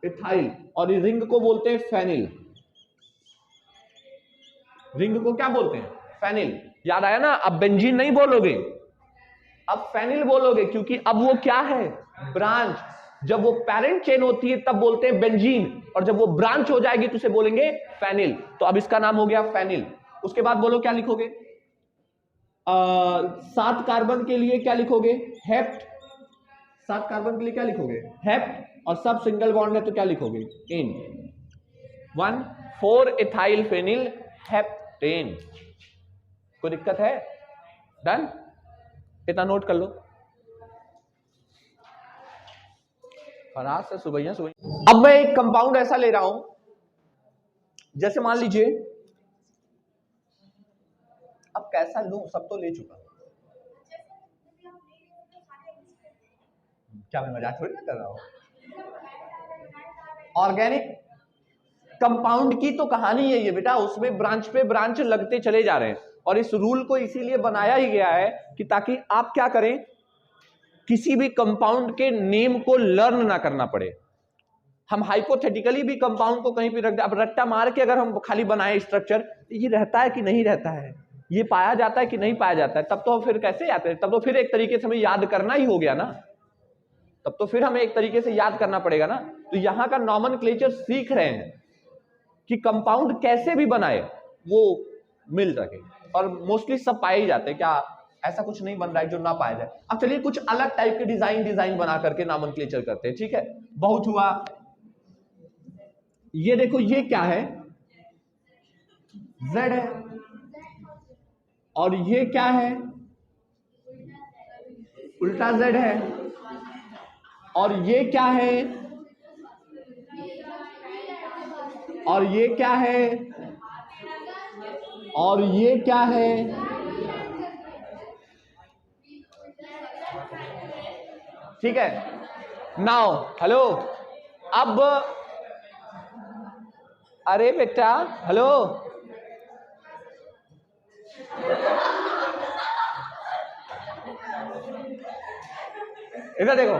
[SPEAKER 1] इथाइल, और इस रिंग को बोलते हैं फेनिल, रिंग को क्या बोलते हैं फेनिल, याद आया ना। अब बेंजीन नहीं बोलोगे, अब फेनिल बोलोगे, क्योंकि अब वो क्या है ब्रांच, जब वो पेरेंट चेन होती है तब बोलते हैं बेंजीन, और जब वो ब्रांच हो जाएगी तो उसे बोलेंगे फेनिल, तो अब इसका नाम हो गया फेनिल। उसके बाद बोलो क्या लिखोगे, 7 कार्बन के लिए क्या लिखोगे हेप्ट, 7 कार्बन के लिए क्या लिखोगे हेप्ट, और सब सिंगल बॉन्ड है तो क्या लिखोगे इन, 1,4 इथाइल फेनिल हेप्टेन। कोई दिक्कत है, डन, इतना नोट कर लो, फराज से सुबह। अब मैं एक कंपाउंड ऐसा ले रहा हूं, जैसे मान लीजिए, अब कैसा लूं, सब तो ले चुका, क्या मैं मजाक थोड़ी ना कर रहा हूं, ऑर्गेनिक कंपाउंड की तो कहानी है ये बेटा, उसमें ब्रांच पे ब्रांच लगते चले जा रहे हैं, और इस रूल को इसीलिए बनाया ही गया है कि ताकि आप क्या करें, किसी भी कंपाउंड के नेम को लर्न ना करना पड़े। हम हाइपोथेटिकली भी कंपाउंड को कहीं पे रख दे, अब रट्टा मार के अगर हम खाली बनाए स्ट्रक्चर, ये रहता है कि नहीं रहता है, ये पाया जाता है कि नहीं पाया जाता है, तब तो फिर कैसे आते हैं, तब तो फिर एक तरीके से हमें याद करना ही हो गया ना, तब तो फिर हमें एक तरीके से याद करना पड़ेगा ना। तो यहां का नॉमेनक्लेचर सीख रहे हैं कि कंपाउंड कैसे भी बनाए वो मिल सके, और मोस्टली सब पाए ही जाते हैं, क्या ऐसा कुछ नहीं बन रहा है जो ना पाया जाए। अब चलिए कुछ अलग टाइप के डिजाइन बना करके नॉमेनक्लेचर करते हैं, ठीक है, बहुत हुआ। ये देखो ये क्या है, Z है, और ये क्या है, उल्टा Z है, और ये क्या है, और ये क्या है, और ये क्या है, ठीक है। नाउ हेलो, अब अरे बेटा हेलो, इधर देखो,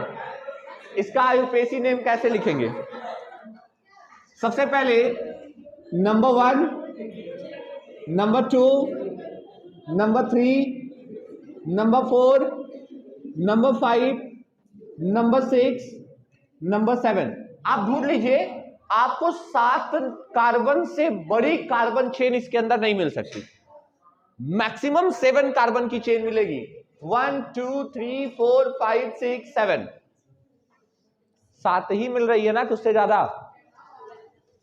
[SPEAKER 1] इसका आयुर्पेशी नेम कैसे लिखेंगे। सबसे पहले number 1, number 2, number 3, number 4, number 5, number 6, number 7। आप ढूंढ लीजिए, आपको 7 कार्बन से बड़ी कार्बन चेन इसके अंदर नहीं मिल सकती। मैक्सिमम 7 कार्बन की चेन मिलेगी। 1 2 3 4 5 6 7, 7 ही मिल रही है ना, कि उससे ज्यादा।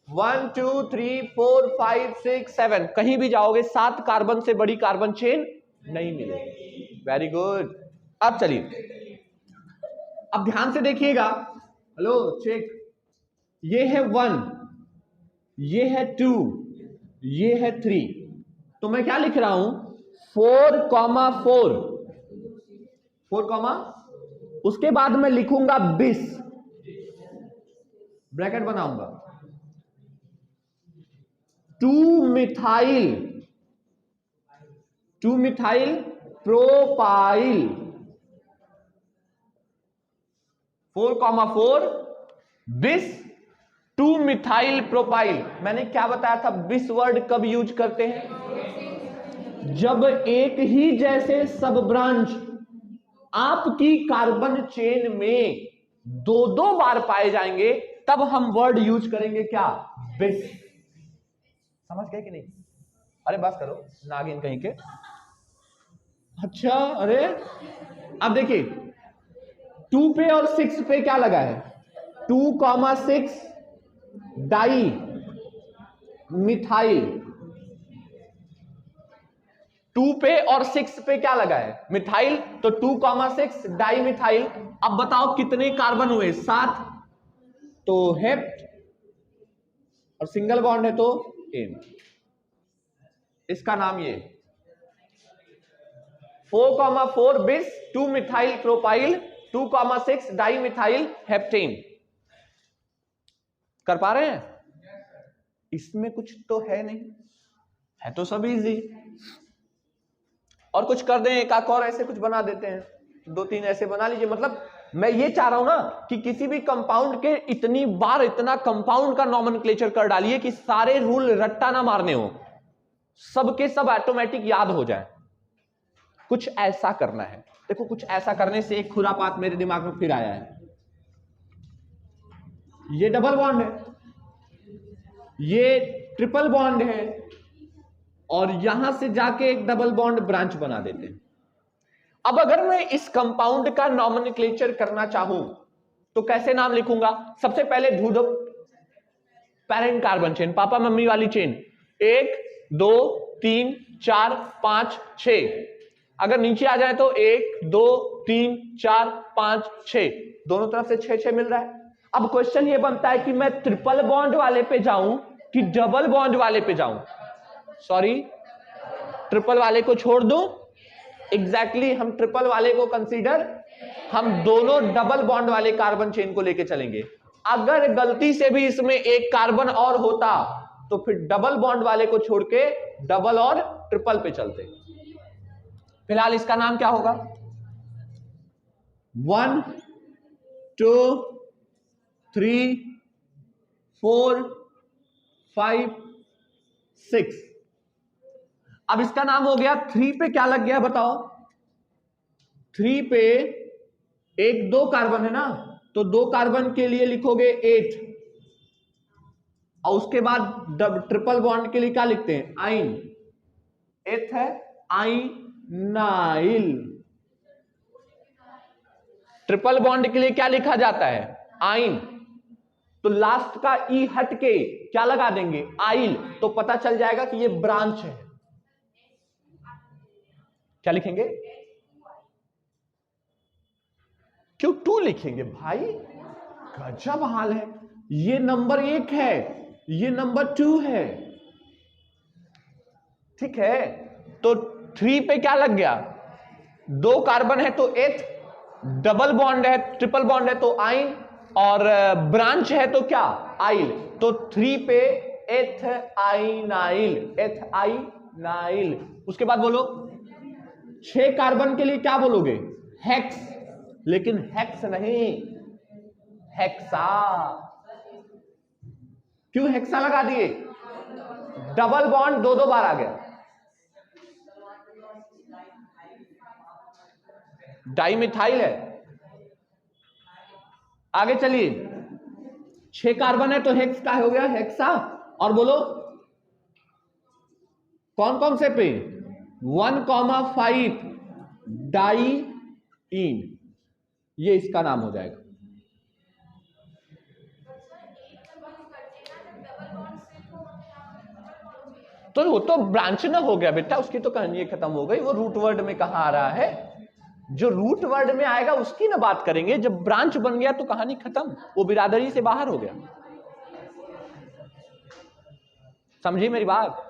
[SPEAKER 1] 1 2 3 4 5 6 7, कहीं भी जाओगे 7 कार्बन से बड़ी कार्बन चेन नहीं मिलेगी। Very good. अब चलिए, अब ध्यान से देखिएगा। हेलो चेक, ये है 1, ये है 2, ये है 3, तो मैं क्या लिख रहा हूं, 4,4, 4, उसके बाद मैं लिखूंगा 20, ब्रैकेट बनाऊंगा, 2 methyl, 2 methyl propyl, 4,4 20, 2 methyl propyl. मैंने क्या बताया था, 20 वर्ड कब यूज करते हैं, जब एक ही जैसे सब ब्रांच आपकी कार्बन चेन में 2-2 बार पाए जाएंगे, तब हम वर्ड यूज करेंगे क्या, 20। समझ गए कि नहीं? अरे बस करो नागिन कहीं के। अच्छा, अरे अब देखिए 2 पे और 6 पे क्या लगा है, 2,6 डाई मिथाइल। 2 पे और 6 पे क्या लगा है, मिथाइल, तो 2,6 डाई मिथाइल। अब बताओ कितने कार्बन हुए, 7, तो हेप्ट, और सिंगल बॉन्ड है तो एन। इसका नाम ये 4,4 बिस 2 methyl propyl 2,6 di methyl heptane. कर पा रहे हैं? इसमें कुछ तो है नहीं, है तो सब इजी। और कुछ कर दें, एक और ऐसे कुछ बना देते हैं, 2-3 ऐसे बना लीजिए। मतलब मैं ये चाह रहा हूं ना कि किसी भी कंपाउंड के इतनी बार इतना कंपाउंड का नॉमेनक्लेचर कर डालिए कि सारे रूल रट्टा ना मारने हो, सबके सब ऑटोमेटिक याद हो जाए। कुछ ऐसा करना है। देखो, कुछ ऐसा करने से एक खुरापात मेरे दिमाग में फिर आया है। ये डबल बॉन्ड है, ये ट्रिपल बॉन्ड है, और यहां से जाके एक डबल बॉन्ड ब्रांच बना देते हैं। अब अगर मैं इस कंपाउंड का नॉमेनक्लेचर करना चाहूं तो कैसे नाम लिखूंगा? सबसे पहले ढूंढो parent carbon chain, papa mummy वाली चेन, 1 2 3 4 5 6। अगर नीचे आ जाए तो 1 2 3 4 5 6, दोनों तरफ से 6-6 मिल रहा है। अब क्वेश्चन ये बनता है कि मैं ट्रिपल बॉन्ड वाले पे जाऊं कि डबल बॉन्ड वाले पे जाऊं। सॉरी, ट्रिपल वाले को छोड़ दूं? एग्जैक्टली हम ट्रिपल वाले को कंसीडर, हम दोनों डबल बॉन्ड वाले कार्बन चेन को लेके चलेंगे। अगर गलती से भी इसमें एक कार्बन और होता तो फिर डबल बॉन्ड वाले को छोड़ के डबल और ट्रिपल पे चलते। फिलहाल इसका नाम क्या होगा? 1 2 3 4 5 6। अब इसका नाम हो गया। 3 पे क्या लग गया बताओ? 3 पे 1 2 कार्बन है ना, तो 2 कार्बन के लिए लिखोगे 8, और उसके बाद ट्रिपल बॉन्ड के लिए क्या लिखते हैं? आइन। 8 है आइनाइल। ट्रिपल बॉन्ड के लिए क्या लिखा जाता है? आइन। तो लास्ट का ई हट के क्या लगा देंगे? आइल, तो पता चल जाएगा कि ये ब्रांच है। क्या लिखेंगे? क्यों 2 लिखेंगे भाई? गजब हाल है। ये नंबर 1 है, ये नंबर 2 है, ठीक है। तो 3 पे क्या लग गया, 2 कार्बन है तो एथ, डबल बॉन्ड है, ट्रिपल बॉन्ड है तो आइन, और ब्रांच है तो क्या, आइल। तो 3 पे एथ आइनाइल, एथ आइनाइल। उसके बाद बोलो 6 कार्बन के लिए क्या बोलोगे, हेक्स, लेकिन हेक्स नहीं, हेक्सा। क्यों हेक्सा लगा दिए, डबल बॉन्ड 2 बार आ गया, डाइमिथाइल है। आगे चलिए, 6 कार्बन है तो हेक्स का हो गया, हेक्सा। और बोलो कौन कौन से पे, 1,5 डाइईन, ये इसका नाम हो जाएगा। तो वो तो ब्रांच ना हो गया बेटा, उसकी तो कहानी खत्म हो गई। वो रूट वर्ड में कहां आ रहा है, जो रूट वर्ड में आएगा उसकी ना बात करेंगे। जब ब्रांच बन गया तो कहानी खत्म, वो बिरादरी से बाहर हो गया। समझी मेरी बात।